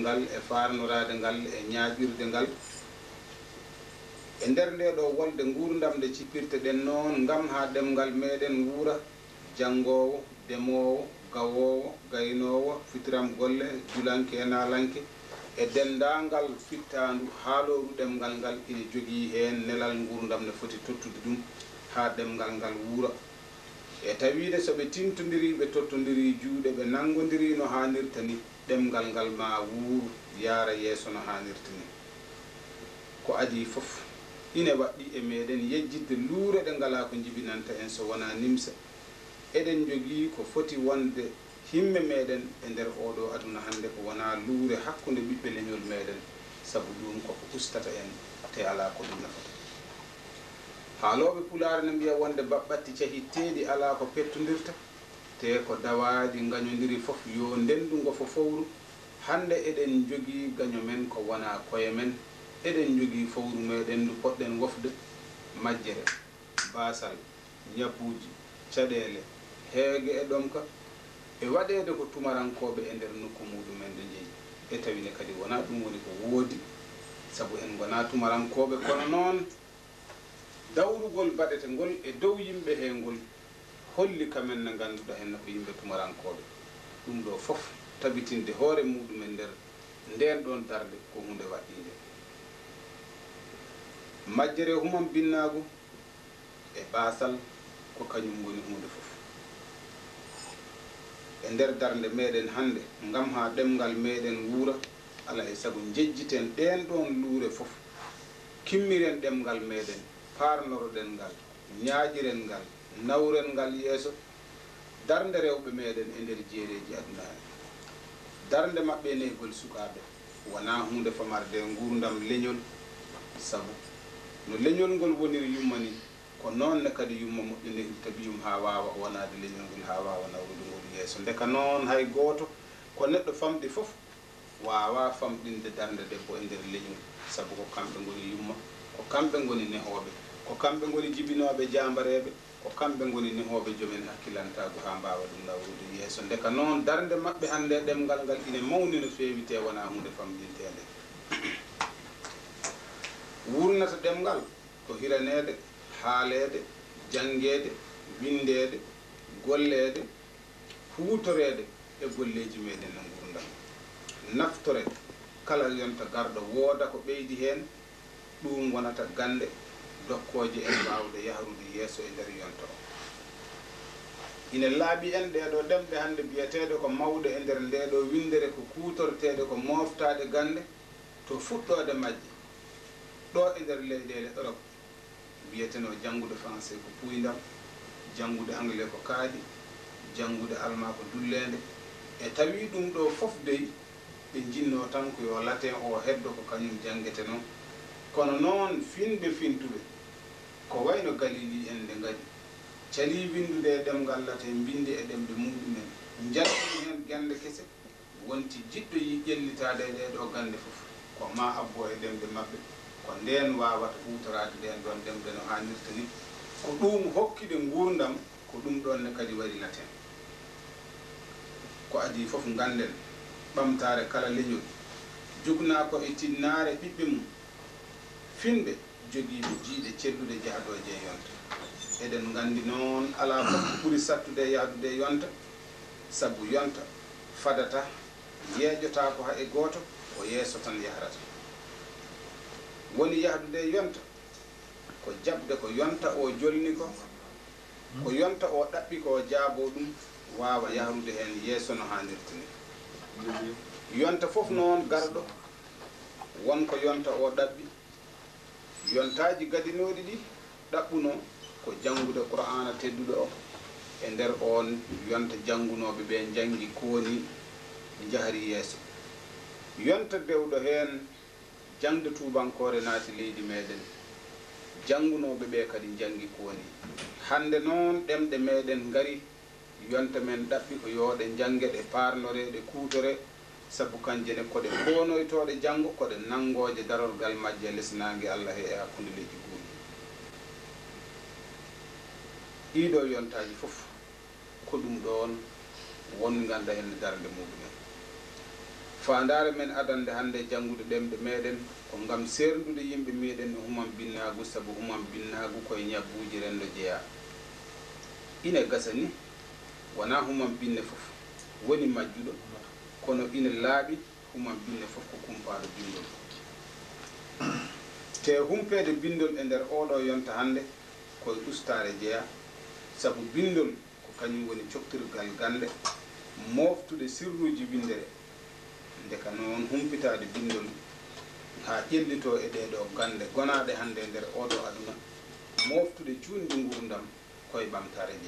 ngal e farnorade ngal e ñaaƴirde ngal e nder nde ɗo wolde nguurdam nde cippirte ɗen noon ngam ha ɗemngal meɗen wuura janngowo demowo gawowo gaynowo fitiram golle julanke e nalanke e dendangal fittandu haaloru ɗemngal ngal ina jogii heen nelal nguurdam ne foti tottude ɗum ha ɗemngal ngal wuura e tawide so ɓe tintodiri ɓe tottodiri juuɗe ɓe nangodiri no hanirta ni ɗemngal ngal ma wuuru yaara yeeso no hanirta ni ko adi fof ine waɗɗi e meɗen yejjidde luure ɗe ngala ko jibinanta en so wona nimsa eɗen jogii ko foti wonde himme meɗen e nder oɗo aduna hannde ko wona luure hakkunde ɓiɓɓe leñol meɗen sabu ɗum koko ustata en te ala ko ɗum nafata haaloɓe pulaare ne mbiya wonde baɓɓatti cahitteɗi ala ko pettodirta te ko dawaadi gañodiri fof yo ndendungo fo fowru hannde eɗen jogii gaño men ko wona koye men eɗen jogii fowru meɗen ndu poɗɗen wofde majjere basal ñabbuji caɗele heege e ɗomka e waɗede ko tumarankoɓe e nder nokku muɗumen nde jeeyi e tawine kadi wona ɗum woni ko woodi sabu en gona tumarankoɓe kono noon dawrugol baɗete ngol e dow yimɓe he ngol holli kamen ne ganduɗa henna ko yimɓe tumarankoɓe ɗum ɗo fof tabitinde hoore muɗumen nder nden ɗon darde ko hunde waɗɗinde majjere humam binnagu e basal ko kañum woni hunde fof e nder darde meɗen hannde ngam ha ɗemngal meɗen wuura ala e sago jejjiten ɗen ɗon luure fof kimmiren ɗemngal meɗen parnoroɗen ngal ñaaƴiren ngal nawren ngal yeeso darde rewɓe meɗen e nder jeereji adunani darde maɓɓe e negol sukaɓe wona hunde famarde nguurdam leñol sabu no leñol ngol woniri yummani ko noonne kadi yumma moƴƴiniri tabiyum ha wawa wonade leñol ngol ha wawa nawrude ngol yeeso ndeka noon hay goto ko neɗɗo famɗi fof wawa famɗinde darde debbo e nder leñol sabu ko kamɓe ngoni yumma ko kamɓe ngoni nehoɓe ko kamɓe ngoni jibinoɓe jambareɓe ko kamɓe ngoni nehoɓe jomen hakkilantago ha mbawa ɗum nawrude yeeso ndeka noon darde maɓɓe hannde ɗemngal ngal ine mawni no fewi te wona hunde famɗintede wurnata ɗemngal ko hiranede haalede jangede windede gollede huutorede e golleji meɗen no ngurdam naftore kala yonta garɗo wooda ko ɓeydi hen ɗum wonata gande dokkoje en mbawde yahrude yeeso e nder yonta o ine laaɓi en ɗeɗo ɗemɗe hannde biyeteɗe ko mawɗe e nder ndeɗo windere ko kutorteɗe ko moftade gande to fuɗɗode majje ɗo e nder leyɗele Europe biyeteno janngude français ko puydam janngude anglais ko kaadi janngude allemand ko dullede e tawi ɗum ɗo fof dey ɓe jinno tan ko yo latin o heddo ko kañum jangete noon kono noon finde fintuɓe ko wayno galili en nde ngadi cali windude e ɗemgal latin bindi e ɗemɗe muɗumen jaltini hen gande kese wonti jiɗɗo yi ƴellitade e ɗeɗo gande fof ko ma abbo e ɗemɗe maɓɓe ko nden wawata hutorade ɗen ɗon ɗemɗe no hannirta ni ko ɗum hokkide ngurdam ko ɗum ɗon ne kadi wari laten ko adi fof ganden ɓamtare kala leñol jugna ko e tinnare ɓiɓɓe mum finɓe jogiiɓe jiiɗe cellude jahdoje e yonta eɗen gandi noon ala fof ko ɓuri sattude e yahdude e yonta sabu yonta fadata yeeƴota ko ha e goto o yeeso tan yahrata woni yahdude e yonta ko jabde ko yonta o jolni ko ko yonta o ɗaɓɓi ko jaabo ɗum wawa yahrude hen yeeso no hannirta ni yonta fof noon garɗo wonko yonta o ɗaɓɓi yontaji gadinoɗi ɗi ɗaɓɓuno ko janngude qur'ana tedduɗo o e nder on yonta janngunoɓe ɓe janggi kooni jahri yeeso yonta dewɗo hen jangde tubankore naati leydi meɗen janngunoɓe ɓe kadi jangi kooni hande noon ɗemɗe meɗen ngari yonta men ɗaɓɓi ko yooɗe jangue ɗe parnore ɗe kuutore sabu kanje ne koɗe bonoytoɗe janngo koɗe nangoje darorgal majje lesnangue Allah he e hakkude leydi guuɗi ɗiɗo yontaji fof ko ɗum ɗon won ganda hen darde muɗumen fandare men adande hande jangude ɗemɗe meɗen ko ngam serdude yimɓe meɗen no humam binnagu, sabu humam binnagu koye ñabbuji rendo jeeya. Ine gasa ni wona humam binne fof woni majjuɗo, kono ina laaɓi humam binne fof ko kumpaɗo bindol. Te humpede bindol e nder oɗo yonta hande koye ustare jeeya, sabu bindol ko kañum woni coktirgal gande moftude sirruji windere. Ndeka noon humpitade bindol ha ƴellito e ɗeɗo gande gonaɗe hande nder oɗo aduna, moftude cuundi gurdam koye ɓamtare jeeya.